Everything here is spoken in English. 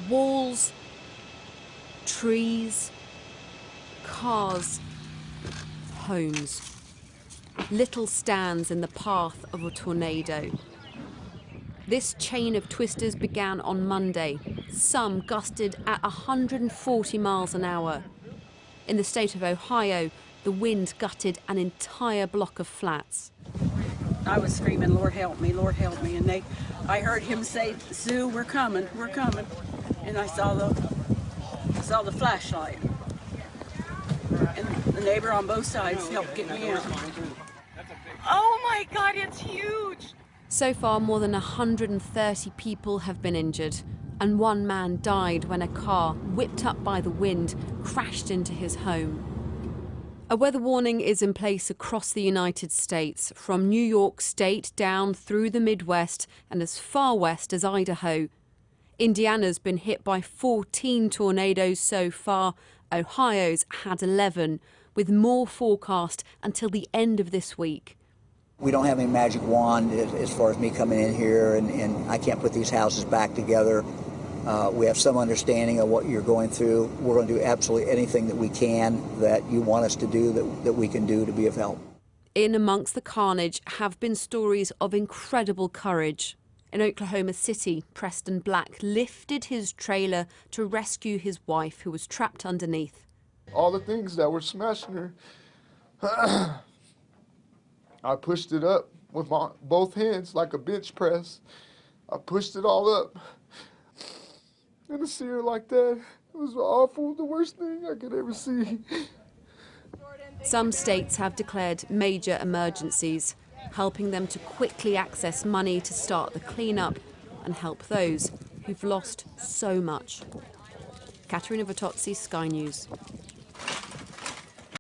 Walls, trees, cars, homes. Little stands in the path of a tornado. This chain of twisters began on Monday. Some gusted at 140 miles an hour. In the state of Ohio, the wind gutted an entire block of flats. I was screaming, Lord help me, and I heard him say, Sue, we're coming, and I saw the flashlight, and the neighbor on both sides helped get me out. Oh my God, it's huge! So far, more than 130 people have been injured, and one man died when a car, whipped up by the wind, crashed into his home. A weather warning is in place across the United States, from New York State down through the Midwest and as far west as Idaho. Indiana's been hit by 14 tornadoes so far. Ohio's had 11, with more forecast until the end of this week. We don't have any magic wand as far as me coming in here, and I can't put these houses back together. We have some understanding of what you're going through. We're going to do absolutely anything that we can, that you want us to do, that we can do to be of help. In amongst the carnage have been stories of incredible courage. In Oklahoma City, Preston Black lifted his trailer to rescue his wife, who was trapped underneath. All the things that were smashing her, I pushed it up with both hands like a bench press. I pushed it all up. And to see her like that, it was awful, the worst thing I could ever see. Some states have declared major emergencies, helping them to quickly access money to start the cleanup and help those who've lost so much. Katerina Vitozzi, Sky News.